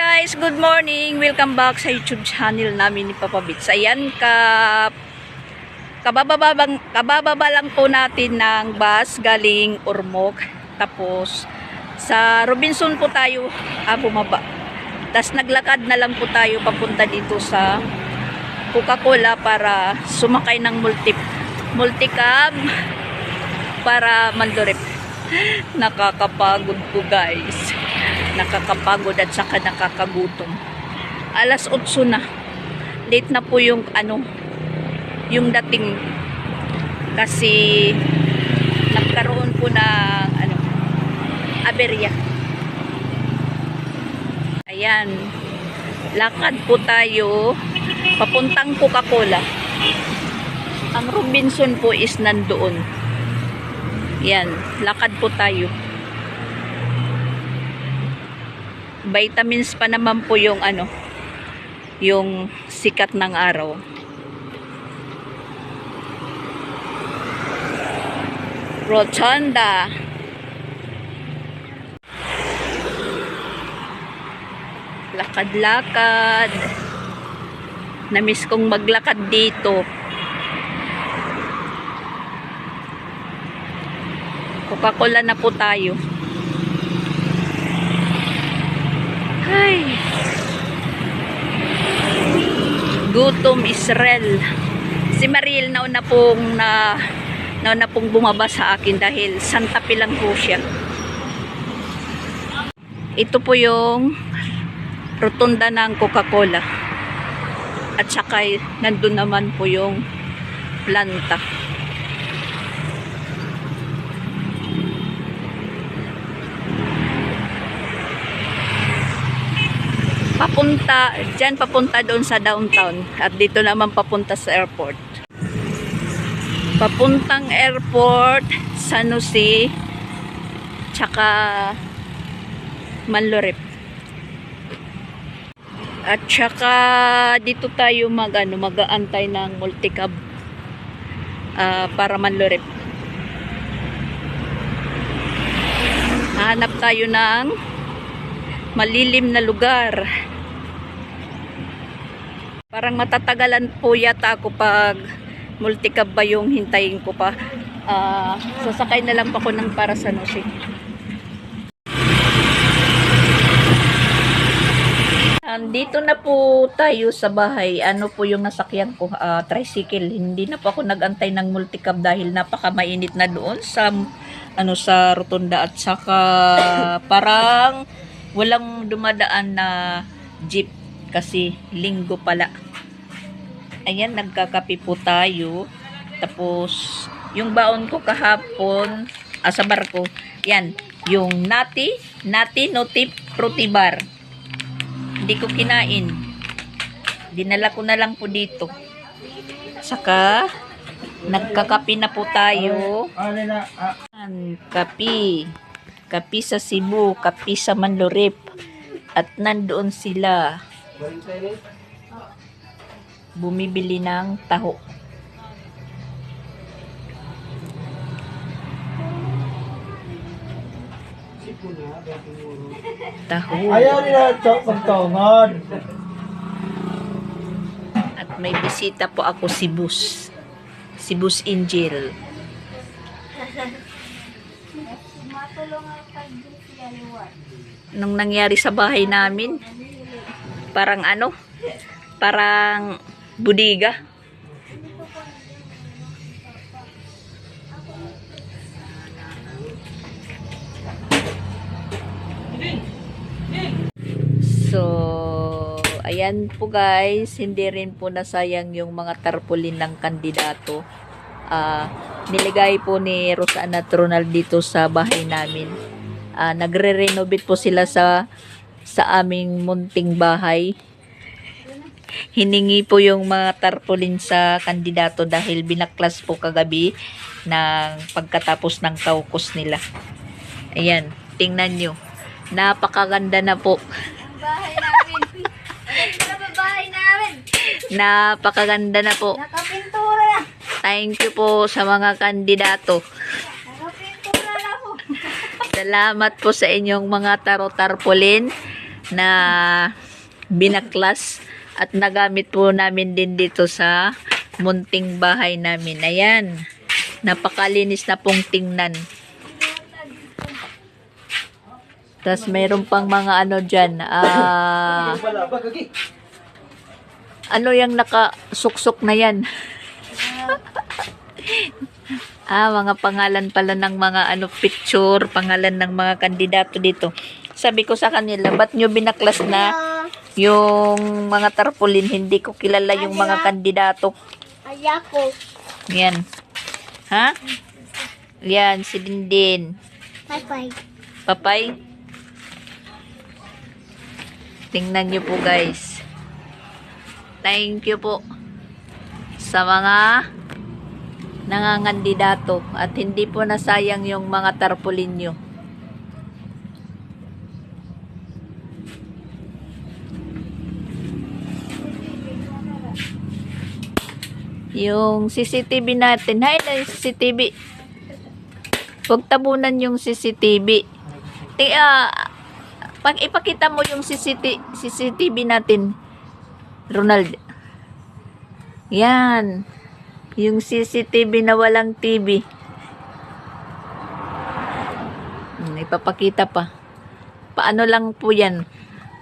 Guys, good morning. Welcome back sa YouTube channel namin ni Papa Bits. Ayan, kabababa lang po natin ng bus galing Ormoc. Tapos sa Robinson po tayo bumaba. Tapos naglakad na lang po tayo papunta dito sa Coca-Cola para sumakay ng multicab para Mandurip. Nakakapagod po, guys. Nakakapagod at saka nakakagutom. Alas 8 na. Late na po yung yung dating kasi nagkaroon po ng aberya. Ayan. Lakad po tayo papuntang Coca-Cola. Ang Robinson po is nandoon. Yan, lakad po tayo. Vitamins pa naman po yung yung sikat ng araw. Rotunda. Lakad-lakad. Namiss kong maglakad dito. Coca-Cola na po tayo. Ay. Gutom Israel. Si Mariel nauna pong bumaba sa akin dahil Santa Fe lang po siya. Ito po yung rotunda ng Coca-Cola. At saka nandun naman po yung planta. Papunta doon sa downtown at dito naman papunta sa airport. Papuntang airport, San Jose, tsaka Manlurip. At tsaka dito tayo mag-aantay ng multicab para Manlurip. Hanap tayo ng malilim na lugar. Parang matatagalan po yata ako pag multicab ba yung hintayin ko pa. Sasakay na lang pa ko ng para San Jose. Dito na po tayo sa bahay. Ano po yung nasakyan ko? Tricycle. Hindi na po ako nagantay ng multicab dahil napakamainit na doon sa sa rotunda at saka parang walang dumadaan na jeep kasi linggo pala. Ayan, nagkakape po tayo. Tapos yung baon ko kahapon sa barko, yan, yung nati noti fruity bar. Hindi ko kinain. Dinala ko na lang po dito. Saka nagkakape na po tayo. Kape sa Cebu, kape sa Manlurip. At nandoon sila bumibili ng taho. Ayaw nila pagtongon. At may bisita po ako, si Bus Angel. Nung nangyari sa bahay namin, parang parang budiga. So, ayan po guys, hindi rin po nasayang yung mga tarpaulin ng kandidato. Niligay po ni Rosana Tronal dito sa bahay namin. Nagre-renovate po sila sa aming munting bahay. Hiningi po yung mga tarpaulin sa kandidato dahil binaklas po kagabi ng pagkatapos ng kaukos nila. Ayan, tingnan nyo. Napakaganda na po. Bahay namin. Bahay namin. Napakaganda na po. Nakapintura na. Thank you po sa mga kandidato. Nakapintura na po. Salamat po sa inyong mga tarot-tarpaulin. na binaklas at nagamit po namin din dito sa munting bahay namin. Ayan. Napakalinis na pong tingnan. Tapos mayroon pang mga ano dyan. Ano yung nakasuksok na yan? Mga pangalan pala ng mga picture, pangalan ng mga kandidato dito. Sabi ko sa kanila, ba't nyo binaklas na yung mga tarpaulin? Hindi ko kilala yung mga kandidato. Ayako. Yan. Ha? Yan, si Dindin. Bye-bye. Papay? Tingnan nyo po guys. Thank you po sa mga nangangandidato at hindi po nasayang yung mga tarpaulin nyo. Yung CCTV natin. Hay na yung CCTV. Huwag tabunan yung CCTV. Pag ipakita mo yung CCTV natin, Ronald. Yan. Yung CCTV na walang TV. Ipapakita pa. Paano lang po yan?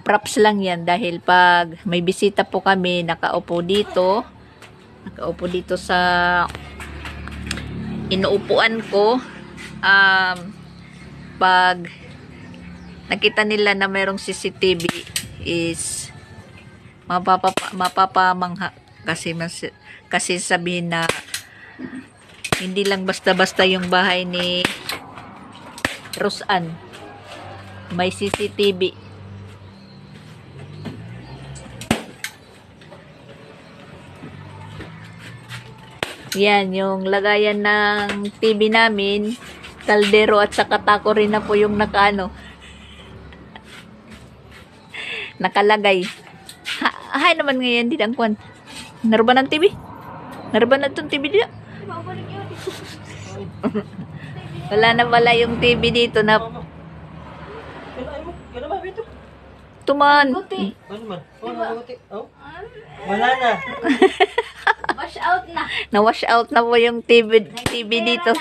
Props lang yan dahil pag may bisita po kami, nakaupo dito sa inuupuan ko, pag nakita nila na mayroong CCTV is mapapamangha kasi sabihin na hindi lang basta-basta yung bahay ni Rosan, may CCTV. Yan, yung lagayan ng TV namin, kaldero at saka tako rin na po yung nakalagay. Hay naman ngayon din ang kwan. Naruban ng TV? Naruban na itong TV dito? Wala na pala yung TV dito na tuman. Wala na. Wash out na. Na-wash out na po yung TV dito.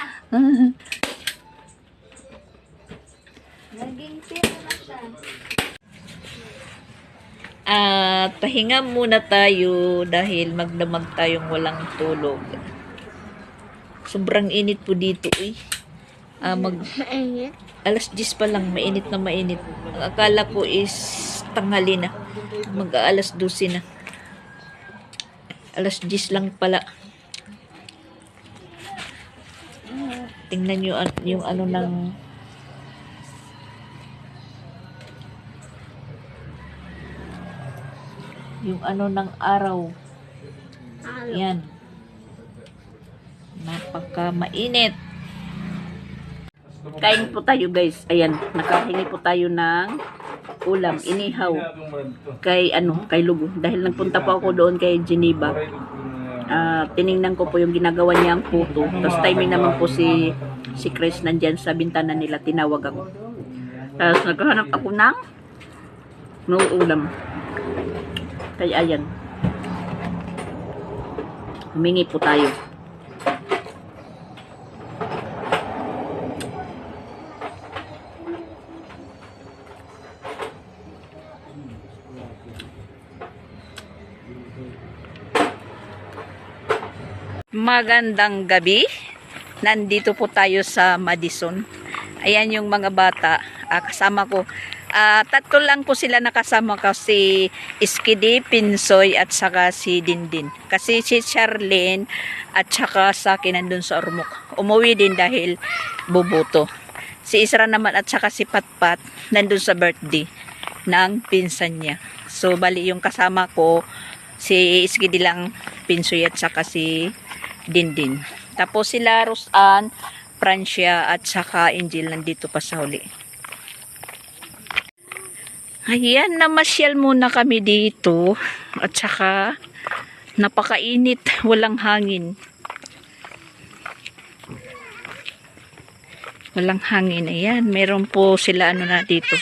Naging sira na siya. At pahinga muna tayo dahil magdamag tayong walang tulog. Sobrang init po dito eh. Mainit. Alas 10 pa lang, mainit na mainit. Ang akala ko is tanghali na. Mag-aalas 12 na. Alas 10 lang pala. Tingnan nyo yung ano ng araw. Yan. Napaka mainit. Kain po tayo guys. Ayan, nakahingi po tayo ng ulam, inihaw. Kay Lugo. Dahil nagpunta po ako doon kay Geneva. Tiningnan ko po yung ginagawa niyang photo. Tapos timing naman po si Chris nandyan sa bintana nila. Tinawag ako. Tapos naghahanap ako ng ulam. Kaya ayan. Humingi po tayo. Magandang gabi. Nandito po tayo sa Madison. Ayan yung mga bata. Kasama ko. Tatlo lang po sila nakasama ko, si Iskidi, Pinsoy at saka si Dindin. Kasi si Charlene at saka sa akin nandun sa Ormoc. Umuwi din dahil bubuto. Si Isra naman at saka si Patpat nandun sa birthday ng pinsan niya. So bali yung kasama ko, si Iskidi lang, Pinsoy at saka si Dindin. Tapos sila Rosan, Francia at saka Angel nandito pa sa huli. Ayan, namasyal muna kami dito at saka napakainit, walang hangin. Walang hangin. Ayan, meron po sila na dito.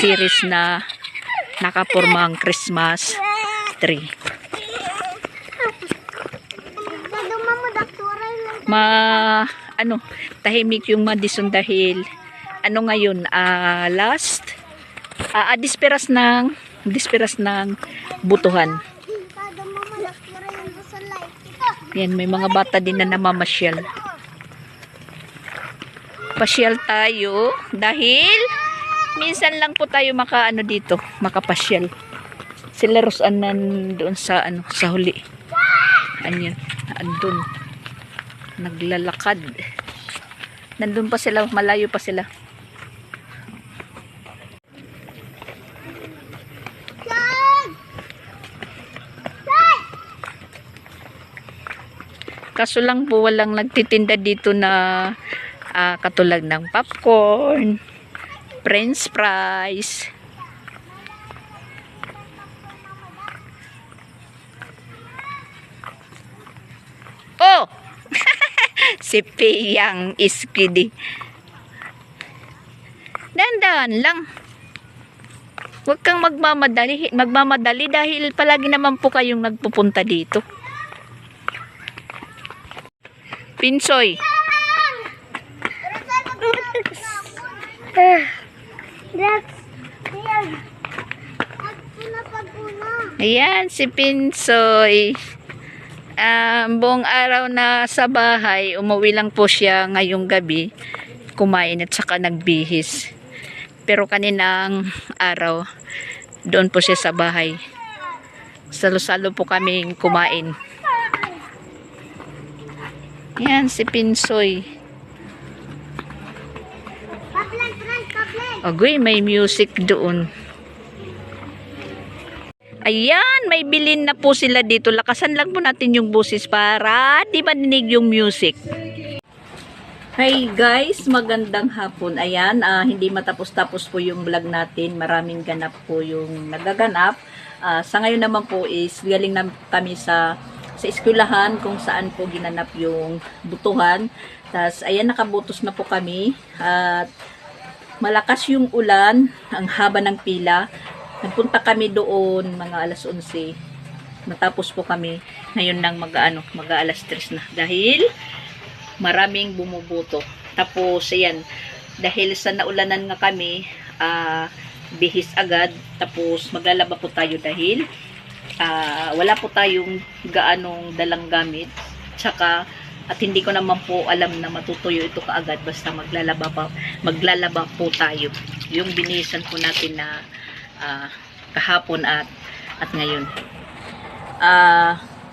series na nakapormang Christmas tree. Tahimik yung Madison dahil ngayon, disperas ng butuhan. Yan, may mga bata din na namamasyal. Pasyal tayo dahil minsan lang po tayo makapasyal. Sila Rosan doon sa huli. Andun. Naglalakad. Nandun pa sila, malayo pa sila. Kaso lang po walang nagtitinda dito na katulad ng popcorn, french fries. Oh! Si Piyang Iskidi. Dandan lang. Huwag kang magmamadali dahil palagi naman po kayong nagpupunta dito. Pinsoy. Ayan, si Pinsoy. Buong araw na sa bahay, umuwi lang po siya ngayong gabi, kumain at saka nagbihis. Pero kaninang araw, doon po siya sa bahay. Salo-salo po kaming kumain. Yan, si Pinsoy. Agoy, may music doon. Ayan, may bilin na po sila dito. Lakasan lang po natin yung boses para di marinig yung music. Hi guys, magandang hapon. Ayan, hindi matapos-tapos po yung vlog natin. Maraming ganap po yung nagaganap. Sa ngayon naman po is galing na kami sa eskwelahan kung saan po ginanap yung butuhan. Tas ayan, nakabutos na po kami at malakas yung ulan, ang haba ng pila. Nagpunta kami doon mga alas 11. Natapos po kami ngayon ng mag-alas 3 na dahil maraming bumubuto. Tapos ayan, dahil sa naulanan nga kami, bihis agad. Tapos maglalaba po tayo dahil wala po tayong gaanong dalang gamit. Tsaka at hindi ko naman po alam na matutuyo ito kaagad basta maglalaba po tayo. Yung binihisan po natin na kahapon at ngayon.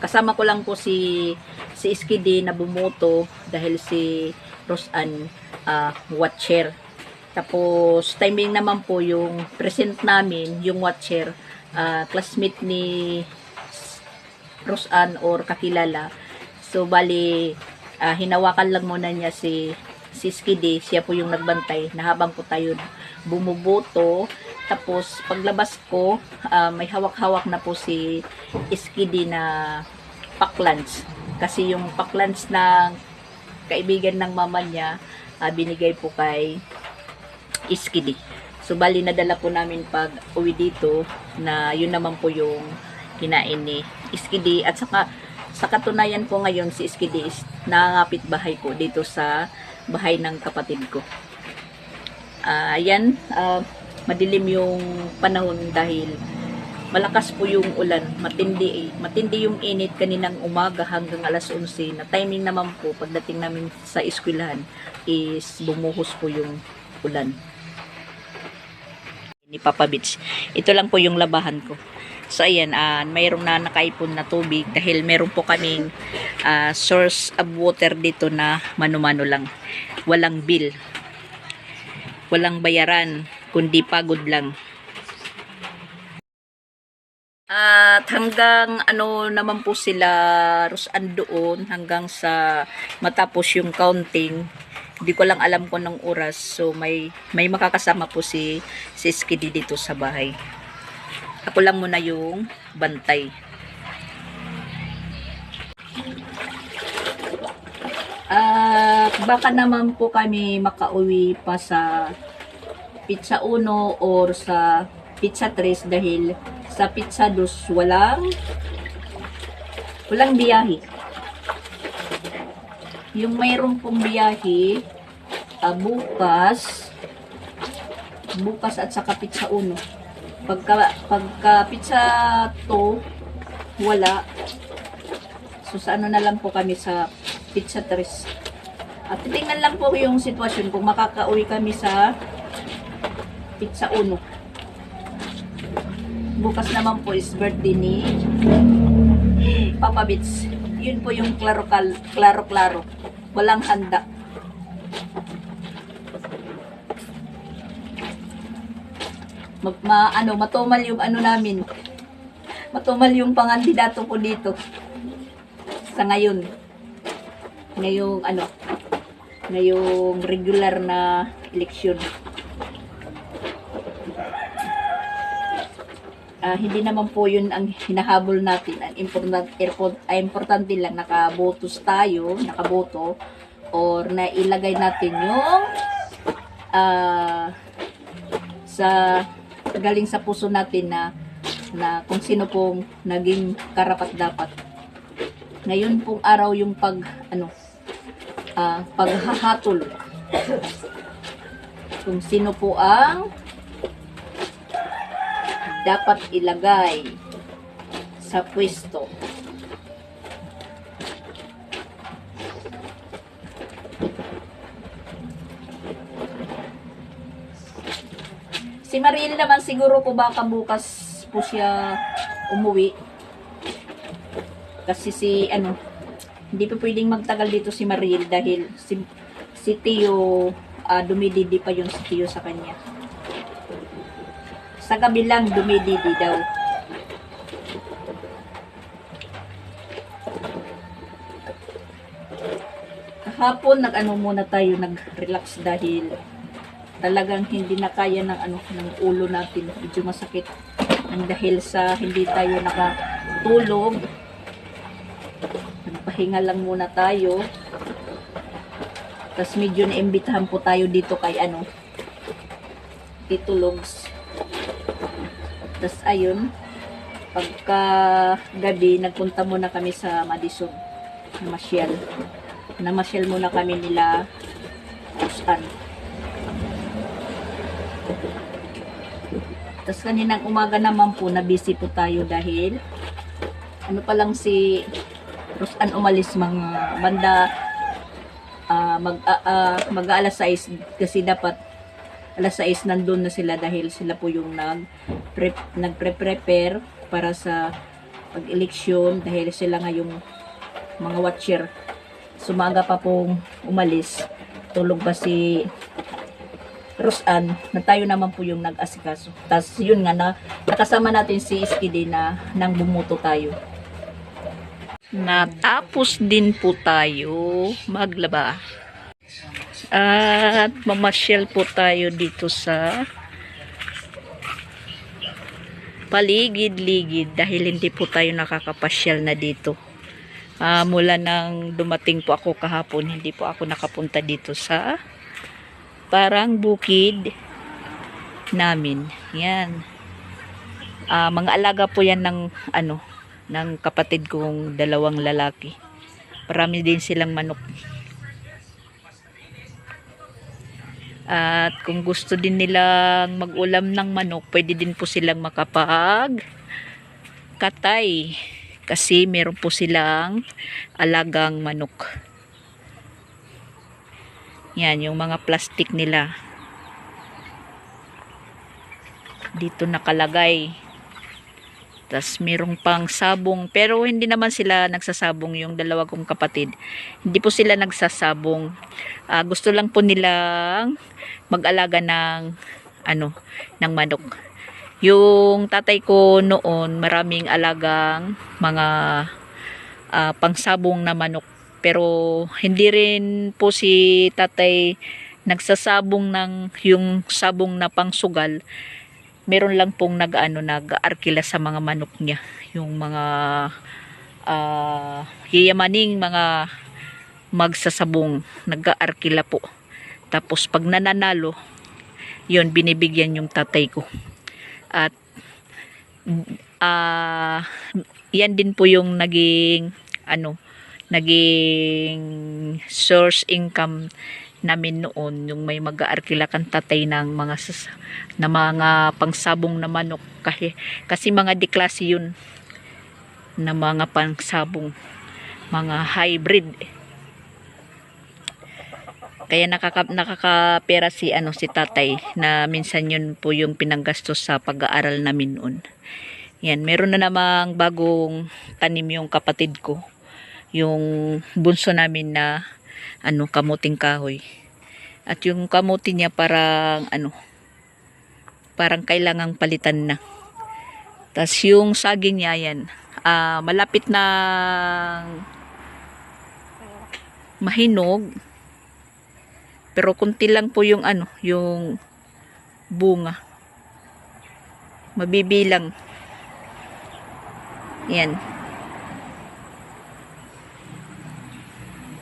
Kasama ko lang po si Iskidi na bumuto dahil si Rosan watcher. Tapos timing naman po yung present namin, yung watcher, classmate ni Rosan or kakilala. So bali hinawakan lang muna niya si Iskidi, siya po yung nagbantay na habang po tayo bumuboto. Tapos paglabas ko, may hawak-hawak na po si Iskidi na paklans. Kasi yung paklans ng kaibigan ng mama niya, binigay po kay Iskidi. So bali nadala po namin pag uwi dito na yun naman po yung kinain ni Iskidi. At saka sa katunayan po ngayon si Iskidi is nangangapit bahay ko dito sa bahay ng kapatid ko. Ayan, madilim yung panahon dahil malakas po yung ulan, matindi yung init kaninang umaga hanggang alas 11 na timing naman po pagdating namin sa eskwelahan is bumuhos po yung ulan ni Papa Beach. Ito lang po yung labahan ko. So ayan, mayroong na nakaipon na tubig dahil meron po kaming source of water dito na mano-mano lang, walang bill, walang bayaran, kundi pagod lang. At hanggang naman po sila Rosan doon hanggang sa matapos yung counting. Hindi ko lang alam kung anong oras. So may makakasama po si Iskidi dito sa bahay. Ako lang muna yung bantay. Baka naman po kami makauwi pa sa pizza 1 or sa pizza 3 dahil sa pizza 2 walang biyahe. Yung mayroon pong biyahe bukas at saka pizza 1. Pagka pizza 2 wala. So sa ano na lang po kami sa pizza 3. At titingnan lang po yung sitwasyon kung makakauwi kami sa pizza 1. Bukas naman po is birthday ni Papa Bits. Yun po yung klaro. Walang handa. Matumal yung ano namin. Matumal yung pangandidato po dito. Sa ngayon. Ngayong regular na eleksyon. Hindi naman po yun ang hinahabol natin. Ang importante lang nakaboto or nailagay natin yung galing sa puso natin na kung sino pong naging karapat-dapat. Ngayon pong araw yung paghahatol kung sino po ang dapat ilagay sa pwesto. Si Mariel naman siguro po baka bukas po siya umuwi. Kasi hindi pa pwedeng magtagal dito si Mariel dahil si Tio, dumididi pa yung si Tio sa kanya. Sa gabi lang dumididi daw. Kahapon muna tayo nag-relax dahil talagang hindi na kaya ng ulo natin. Medyo masakit dahil sa hindi tayo nakatulog. Nagpahinga lang muna tayo. Tapos medyo naimbitahan po tayo dito kay Tito Logs. Tapos ayun, pagka gabi nagpunta muna kami sa Madison. Namasyal muna kami nila Rustan. Tapos kaninang umaga naman po na busy po tayo dahil pa lang si Rustan umalis mga banda mag alas 6 kasi dapat alas 6 nandun na sila dahil sila po yung nagpre-prepare para sa pag-eleksyon dahil sila nga yung mga watcher. Sumaga pa pong umalis. Tulog pa si Rosan na tayo naman po yung nag-asikaso. Tapos yun nga nakasama natin si Iskidi na nang bumuto tayo. Natapos din po tayo maglaba. At mamasyal po tayo dito sa paligid-ligid dahil hindi po tayo nakakapasyal na dito. Mula nang dumating po ako kahapon, hindi po ako nakapunta dito sa parang bukid namin. Yan. Mga alaga po yan ng kapatid kong 2 lalaki. Marami din silang manok. At kung gusto din nilang mag-ulam ng manok, pwede din po silang makapag-katay. Kasi meron po silang alagang manok. Yan, yung mga plastic nila. Dito nakalagay. Tapos merong pang sabong. Pero hindi naman sila nagsasabong yung 2 kong kapatid. Hindi po sila nagsasabong. Gusto lang po nilang mag-alaga ng ng manok. Yung tatay ko noon, maraming alagang mga pangsabong na manok. Pero hindi rin po si tatay nagsasabong ng yung sabong na pangsugal. Meron lang pong nag-arkila sa mga manok niya. Yung mga yayamaning mga magsasabong, nag-arkila po. Tapos pag nananalo, yun, binibigyan yung tatay ko. At yan din po yung naging naging source income namin noon, yung may mag-aarkila kang tatay ng mga pangsabong na manok, kasi mga deklase yun na mga pangsabong, mga hybrid. Kaya nakakapera si tatay, na minsan yun po yung pinanggastos sa pag-aaral namin noon. Yan, meron na namang bagong tanim yung kapatid ko, yung bunso namin na kamuting kahoy. At yung kamuti niya parang parang kailangang palitan na. Tas yung saging niya yan, malapit na mahinog, pero kunti lang po yung yung bunga. Mabibilang. Yan.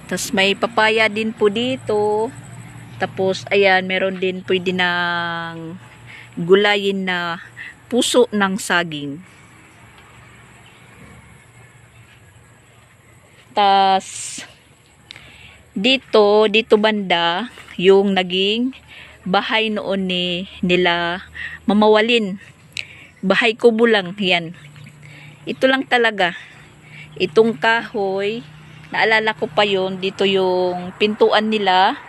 Tas may papaya din po dito. Tapos ayan, meron din pwede ng gulayin na puso ng saging. Tas dito banda yung naging bahay noon nila mamawalin. Bahay kubo lang yan. Ito lang talaga. Itong kahoy, naalala ko pa yun, dito yung pintuan nila.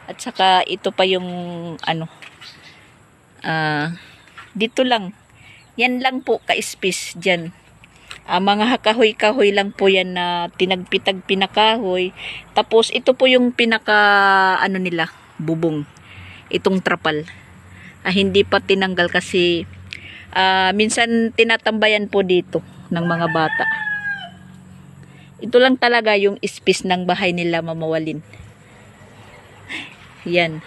At saka ito pa yung dito lang. Yan lang po ka-space dyan. Mga kahoy-kahoy lang po yan na tinagpitag pinakahoy. Tapos ito po yung pinaka nila, bubong. Itong trapal. Hindi pa tinanggal kasi minsan tinatambayan po dito ng mga bata. Ito lang talaga yung space ng bahay nila mamawalin. Yan.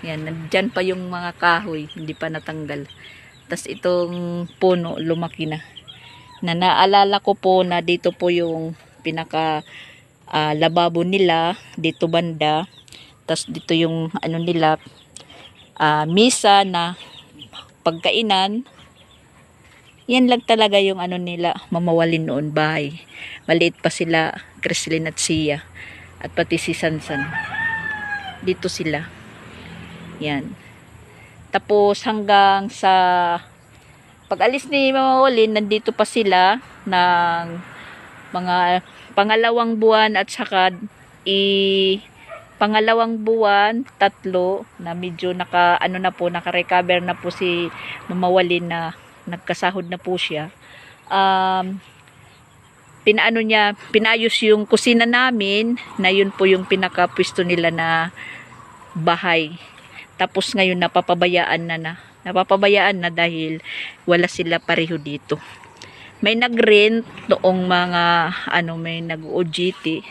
Yan, nandyan pa yung mga kahoy, hindi pa natanggal. Tas itong puno, lumaki na. Naalala ko po na dito po yung pinaka lababo nila, dito banda. Tas dito yung nila, misa na pagkainan. Yan lang talaga yung nila, mamawalin noon, bahay. Maliit pa sila, Crislin at Sia. At pati si Sansan. Dito sila. Yan. Tapos hanggang sa pag-alis ni mamawalin, nandito pa sila ng mga pangalawang buwan at saka pangalawang buwan, 3 na medyo naka-recover na po si mamawalin, na nagkasahod na po siya. Pinayos yung kusina namin, na yun po yung pinakapwesto nila na bahay. Tapos ngayon napapabayaan na dahil wala sila pareho dito. May nag-rent noong mga may nag-OJT.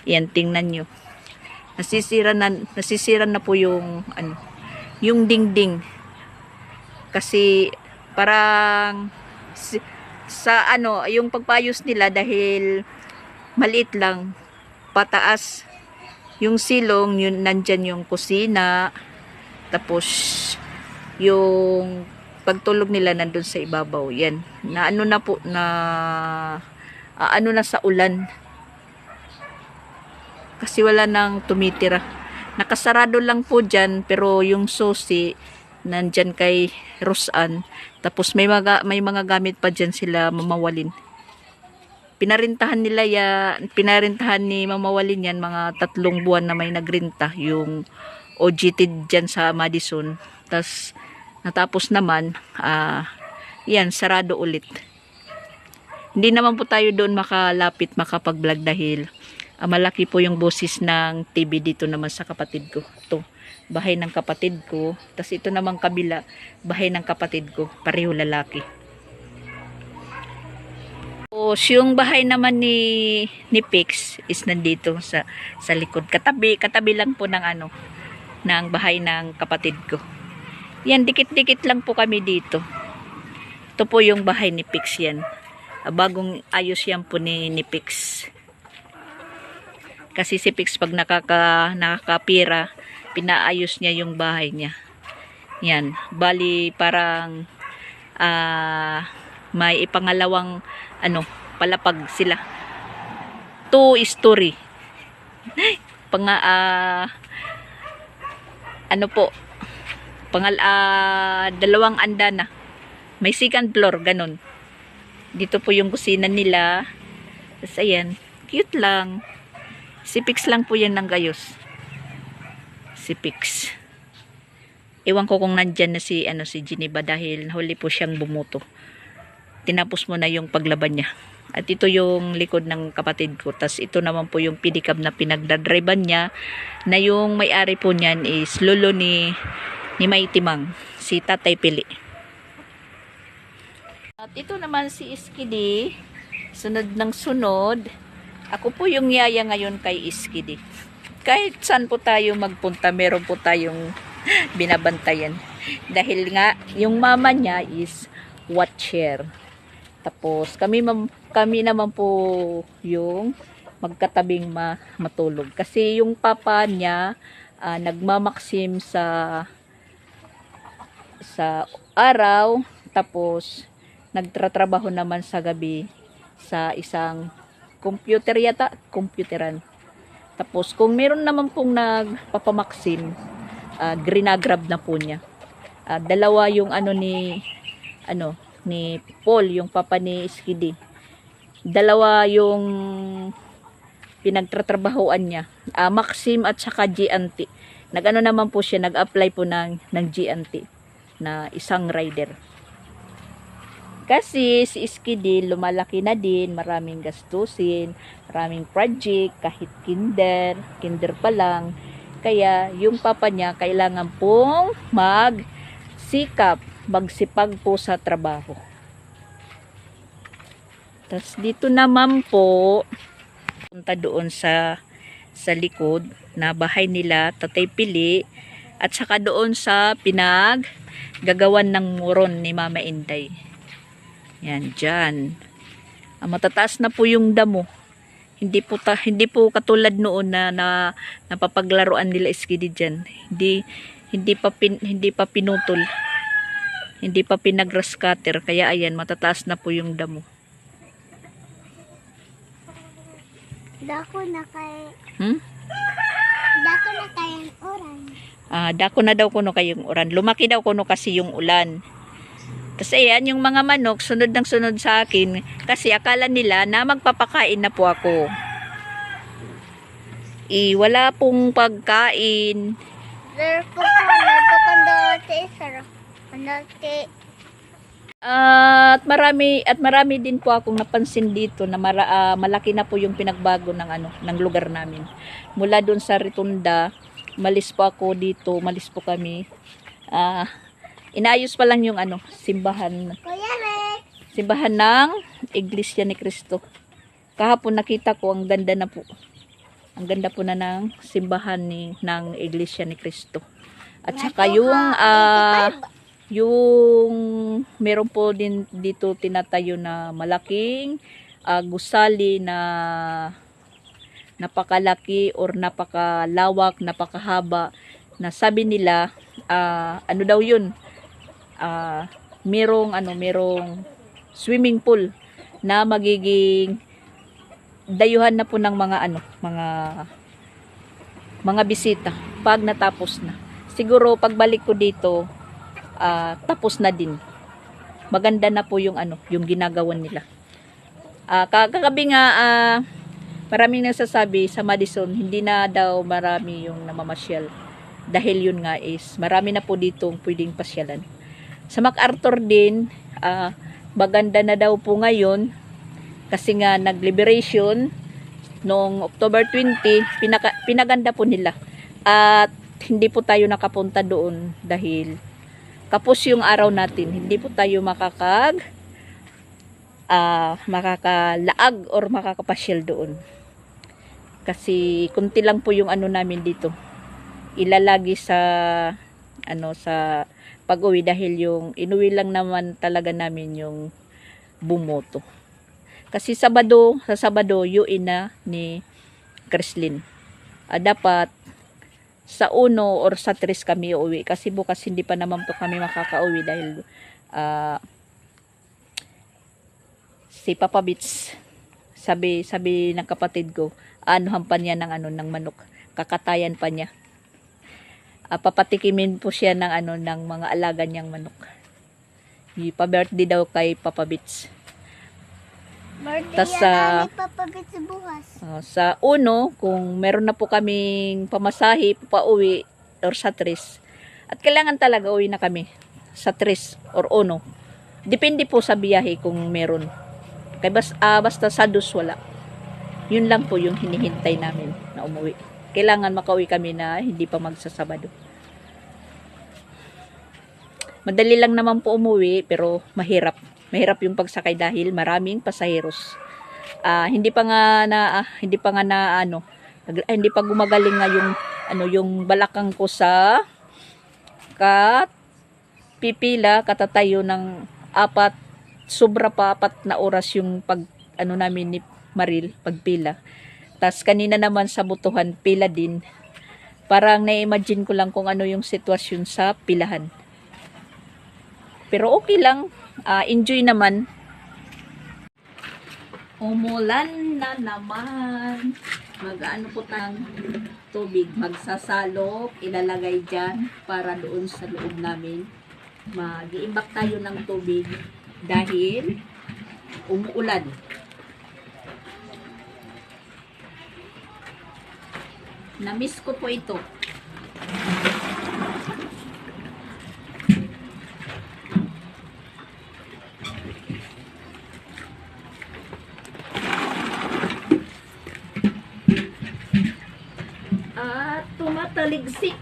Yan, tingnan nyo. Nasisira na po yung yung dingding. Kasi parang sa yung pagpayos nila, dahil maliit lang, pataas yung silong, yun nandyan yung kusina, tapos yung pagtulog nila nandun sa ibabaw. Yan, na na sa ulan, kasi wala nang tumitira. Nakasarado lang po dyan, pero yung susi nandyan kay Rosan. Tapos may mga gamit pa dyan sila mamawalin. Pinarintahan ni mamawalin yan, mga 3 buwan na may nagrenta yung OJT dyan sa Madison. Tas natapos naman, yan, sarado ulit. Hindi naman po tayo doon makapag-vlog dahil malaki po yung boses ng TV dito naman sa kapatid ko. Ito, bahay ng kapatid ko. Tas ito namang kabila, bahay ng kapatid ko, pareho lalaki. So, yung bahay naman ni Pix is nandito sa likod. Katabi lang po ng ng bahay ng kapatid ko. Yan, dikit-dikit lang po kami dito. Ito po yung bahay ni Pix yan. Bagong ayos yan po ni Pix. Kasi si Pix pag nakakapira, pinaayos niya yung bahay niya. Yan, bali parang may ipangalawang palapag sila. 2-story. Dalawang andana. May second floor, ganun. Dito po yung kusina nila. Tapos ayan, cute lang. Si Pix lang po yan ng gayos. Si Pix. Ewan ko kung nandyan na si Geneva dahil huli po siyang bumuto. Tinapos mo na yung paglaban niya. At ito yung likod ng kapatid ko. Tas ito naman po yung pedicab na pinagdadriban niya. Na yung may-ari po niyan is lolo ni Maitimang. Si Tatay Pili. At ito naman si Iskidi. Sunod ng sunod. Ako po yung yaya ngayon kay Iskidi. Kahit saan po tayo magpunta, meron po tayong binabantayan. Dahil nga, yung mama niya is watcher. Tapos, kami naman po yung magkatabing matulog. Kasi yung papa niya, nagmamaksim sa araw. Tapos, nagtratrabaho naman sa gabi sa isang computeran. Tapos, kung meron naman pong nagpapamaksim, grinagrab na po niya. Dalawa yung ni Paul, yung papa ni Iskidi. Dalawa yung pinagtatrabahoan niya. Maxim at saka G&T. Naman po siya, nag-apply po ng G&T na isang rider. Kasi si Iskidi lumalaki na din, maraming gastusin, maraming project, kahit kinder pa lang. Kaya yung papa niya kailangan pong magsipag po sa trabaho. Tapos dito naman po, punta doon sa likod na bahay nila, Tatay Pili, at saka doon sa gagawan ng muron ni Mama Inday. Yan, dyan. Matataas na po yung damo. Hindi po katulad noon na napapaglaruan nila Iskidi dyan. Hindi pa pinutol. Hindi pa pinag-grass cutter. Kaya ayan, matataas na po yung damo. Dako na kayang oran. Dako na daw kuno kayong uran. Lumaki daw kuno kasi yung ulan. Kasi ayan, yung mga manok, sunod ng sunod sa akin. Kasi akala nila na magpapakain na po ako. Wala pong pagkain. At marami din po akong napansin dito na malaki na po yung pinagbago ng lugar namin. Mula doon sa Ritunda, malis po ako dito, malis po kami. Inaayos pa lang yung simbahan ng Iglesia ni Cristo. Kahapon nakita ko, ang ganda na po. Ang ganda po na ng simbahan ng Iglesia ni Cristo. At saka yung meron po din dito tinatayo na malaking gusali na napakalaki or napakalawak, napakahaba, na sabi nila daw yun, merong swimming pool na magiging dayuhan na po ng mga bisita pag natapos na. Siguro pagbalik ko dito, tapos na din. Maganda na po yung yung ginagawan nila. Kagabi nga, maraming nagsasabi sa Madison, hindi na daw marami yung namamasyal. Dahil yun nga is, marami na po dito pwedeng pasyalan. Sa MacArthur din, maganda na daw po ngayon, kasi nga nag-liberation noong October 20, pinaganda po nila. At hindi po tayo nakapunta doon dahil kapos yung araw natin. Hindi po tayo makakalaag or makakapasyal doon. Kasi kunti lang po yung namin dito. Ilalagi sa sa pag-uwi dahil yung inuwi lang naman talaga namin yung bumoto. Kasi sa Sabado, yuin na ni Kreslin. Dapat sa 1 or sa 3 kami uuwi. Kasi bukas hindi pa naman po kami makakauwi dahil si Papa Bits, sabi ng kapatid ko, anuhan pa niya ng manok. Kakatayan pa niya. Papatikimin po siya ng mga alaga niyang manok. Pa-birthday daw kay Papa Bits. Birthday Tas, yan ni Papa Bits bukas. Sa 1, kung meron na po kaming pamasahe, pauwi, or sa 3, at kailangan talaga uwi na kami sa 3 or 1. Depende po sa biyahe kung meron. Kaya basta sa 2 wala. Yun lang po yung hinihintay namin na umuwi. Kailangan makauwi kami na hindi pa magsasabado. Madali lang naman po umuwi pero mahirap. Mahirap yung pagsakay dahil maraming pasaheros. Hindi pa gumagaling nga yung balakang ko sa pipila, katatayo ng 4 na oras yung namin ni Maril pagpila. Tas kanina naman sa butuhan pila din. Parang na-imagine ko lang kung ano yung sitwasyon sa pilahan. Pero okay lang. Enjoy naman. Umulan na naman. Mag-ano po ng tubig. Magsasalok. Ilalagay dyan para doon sa loob namin. Mag-iimbak tayo ng tubig dahil umuulan. Na-miss ko po ito. Tumataligsik.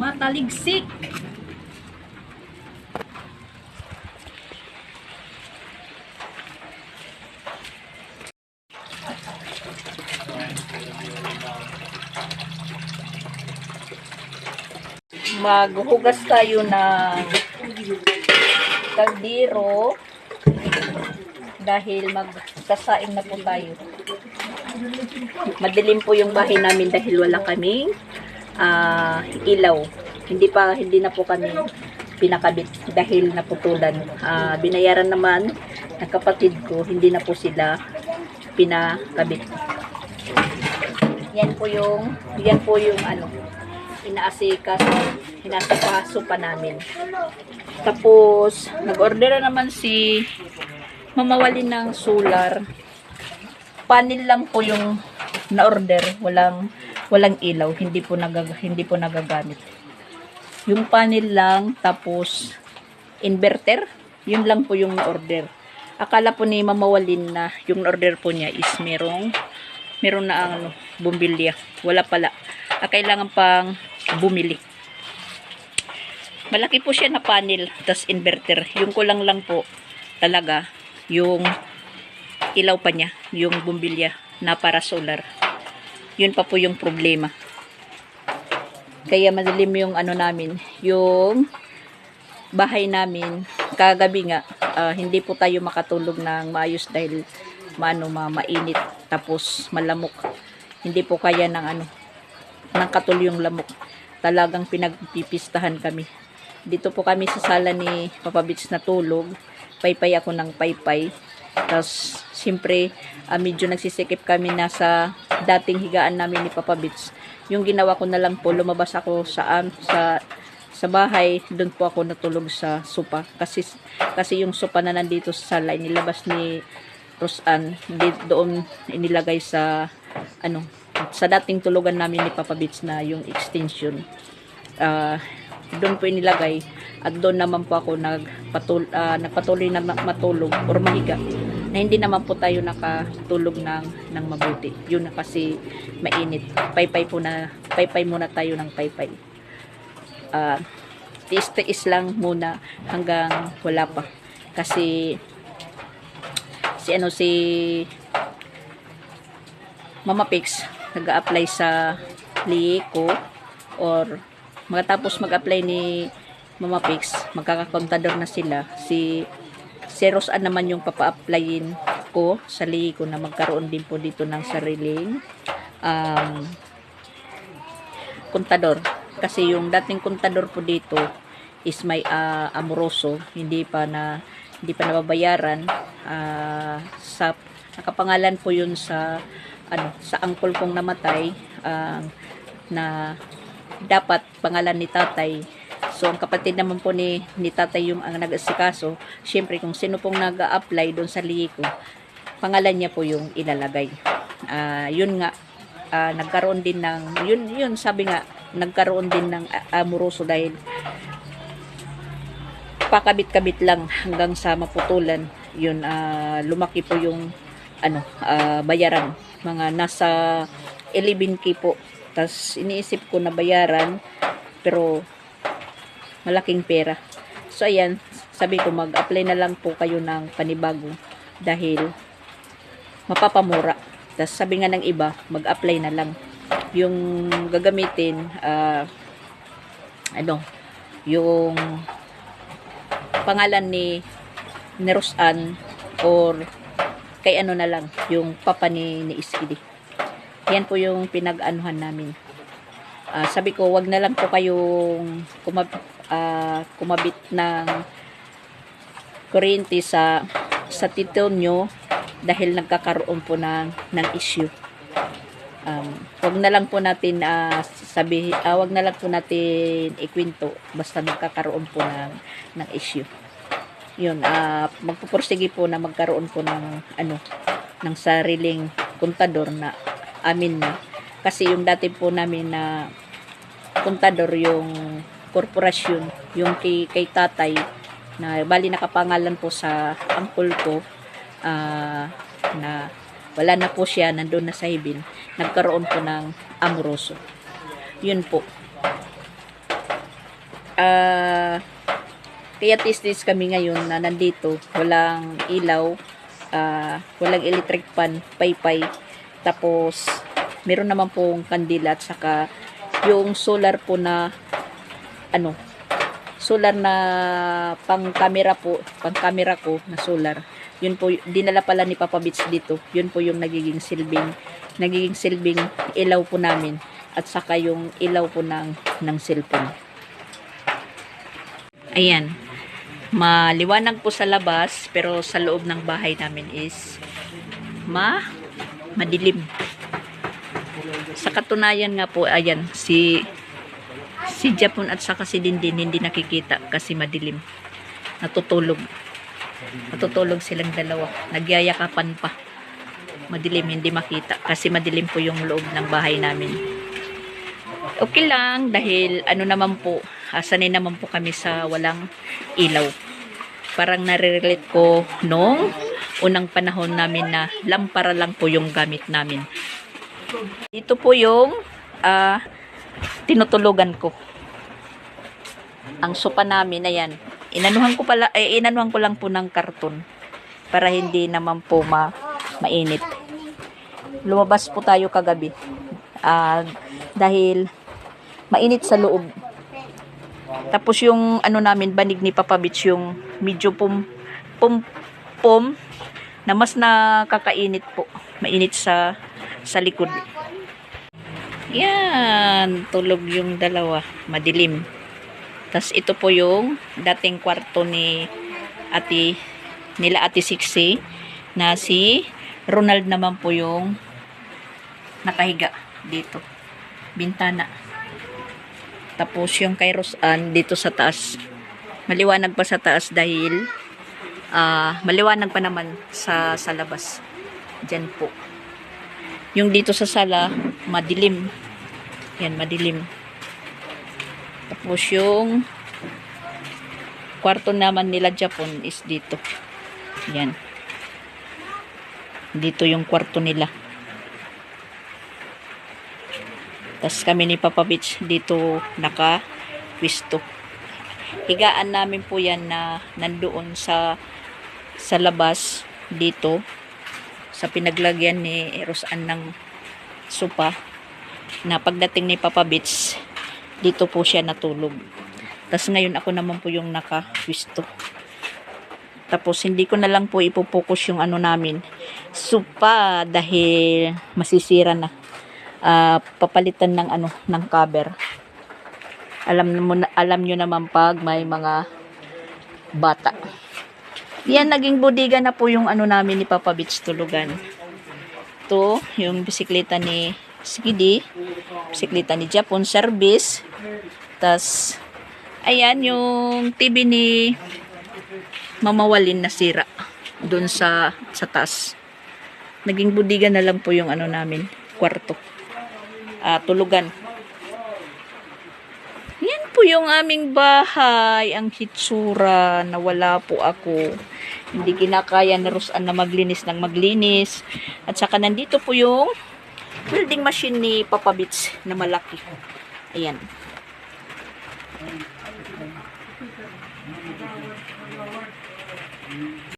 Mataligsik. Maghuhugas tayo ng kaldero dahil magsasaing na po tayo. Madilim po yung bahay namin dahil wala kaming ilaw. Hindi na po kami pinakabit dahil naputulan. Binayaran naman ng kapatid ko, hindi na po sila pinakabit. Yan po yung hinasikaso pa namin. Tapos nag-order na naman si mamawali ng solar. Panel lang po yung na-order, walang ilaw, hindi po nagagamit. Yung panel lang, tapos inverter, yun lang po yung na-order. Akala po ni mamawalin na yung order po niya is meron na ang bumbilya. Wala pala. Kailangan pang bumili. Malaki po siya na panel, tas inverter. Yung kulang lang po talaga yung ilaw pa niya, yung bumbilya na para solar. Yun pa po yung problema. Kaya madilim yung namin, yung bahay namin. Kagabi nga, hindi po tayo makatulog ng maayos dahil mainit, tapos malamok. Hindi po kaya ng katul yung lamok. Talagang pinagpipistahan kami. Dito po kami sa sala ni Papa Bits natulog. Paypay ako ng paypay. Tapos, siyempre, medyo nagsisikip kami na sa dating higaan namin ni Papa Bits. Yung ginawa ko na lang po, lumabas ako sa bahay, doon po ako natulog sa sopa. Kasi yung sopa na nandito sa sala, nilabas ni Rosan, doon inilagay sa sa dating tulugan namin ni Papa Beach na yung extension. Doon po inilagay at doon naman po ako nagpatuloy na matulog or mahiga na hindi naman po tayo nakatulog ng mabuti. Yun na kasi mainit. Paypay muna tayo ng paypay. Tiis-tiis lang muna hanggang wala pa. Kasi si Mama Pix nag-a-apply sa Lieko or matapos mag-apply ni Mama Pix, magkakakontador na sila. Si Rosan naman yung papa-applyin ko sa Lieko na magkaroon din po dito ng sariling kontador. Kasi yung dating kontador po dito is may Amoroso, hindi pa nababayaran. Sa nakapangalan po yun sa uncle kong namatay, na dapat pangalan ni tatay. So ang kapatid naman po ni tatay yung ang nag-asikaso. Syempre kung sino pong nag-a-apply doon sa Lieko, pangalan niya po yung ilalagay. Yun nga, nagkaroon din ng yun sabi nga, nagkaroon din ng Amoroso dahil pakabit-kabit lang hanggang sa maputulan. Yun, lumaki po yung bayaran, mga nasa 11K po. Tas iniisip ko na bayaran, pero malaking pera. So ayan, sabi ko mag-apply na lang po kayo ng panibago dahil mapapamura. Tas sabi nga ng iba, mag-apply na lang. Yung gagamitin, yung pangalan ni Rosan or kay na lang, yung papa ni Iskidi. Yan po yung pinag-anuhan namin. Sabi ko, wag na lang po kayong kumabit ng kuryente sa tito nyo dahil nagkakaroon po ng issue. Wag na lang po natin wag na lang po natin ikwento basta nagkakaroon po ng issue. Yun, magpupursige po na magkaroon po ng sariling kontador na amin na. Kasi yung dati po namin na kontador, yung korporasyon, yung kay tatay, na bali nakapangalan po sa uncle ko, na wala na po siya, nandun na sa Hibin, nagkaroon po ng Amoroso. Yun po. Kaya tistis kami ngayon na nandito, walang ilaw, walang electric pan, paypay, tapos meron naman pong kandila at saka yung solar po na solar na pang camera ko na solar. Yun po, dinala pala ni Papa Beach dito. Yun po yung nagiging silbing ilaw po namin at saka yung ilaw po ng cellphone. Ayan. Maliwanag po sa labas, pero sa loob ng bahay namin is madilim. Sa katunayan nga po, ayan, si Japon at saka si Dindin hindi nakikita kasi madilim. Natutulog silang dalawa. Nagyayakapan pa. Madilim, hindi makita kasi madilim po yung loob ng bahay namin. Okay lang dahil naman po, sanay naman po kami sa walang ilaw. Parang nare-relate ko nung unang panahon namin na lampara lang po yung gamit namin. Ito po yung tinutulugan ko. Ang sopa namin, ayan. Inanuhan ko lang po ng karton para hindi naman po mainit. Lumabas po tayo kagabi. Dahil mainit sa loob. Tapos yung namin, banig ni Papa Beach, yung medyo pum na mas nakakainit po. Mainit sa likod. Yan, tulog yung dalawa. Madilim. Tas ito po yung dating kwarto nila Ate Sixi, na si Ronald naman po yung nakahiga dito. Bintana. Tapos yung kay Rosan dito sa taas. Maliwanag pa sa taas dahil maliwanag pa naman sa labas. Diyan po. Yung dito sa sala, madilim. Yan, madilim. Tapos yung kwarto naman nila Japon is dito. Yan. Dito yung kwarto nila. Tapos kami ni Papa Beach dito naka-pwisto. Higaan namin po yan na nandoon sa labas dito sa pinaglagyan ni Rosan ng sopa, na pagdating ni Papa Beach dito po siya natulog. Tapos ngayon ako naman po yung naka-pwisto. Tapos hindi ko na lang po ipopokus yung ano namin sopa dahil masisira na. Papalitan ng ano ng cover. Alam nyo naman pag may mga bata. Yan, naging bodega na po yung ano namin ni Papa Beach tulugan. Ito, yung bisikleta ni Skiddy, bisikleta ni Japon service. Tas ayan yung TV ni Mama Walin na sira doon sa taas. Naging bodega na lang po yung ano namin, kwarto. Tulugan. Yan po yung aming bahay. Ang hitsura na wala po ako. Hindi kinakaya na Rosan na maglinis ng maglinis. At saka nandito po yung building machine ni Papa Beach na malaki. Ayan.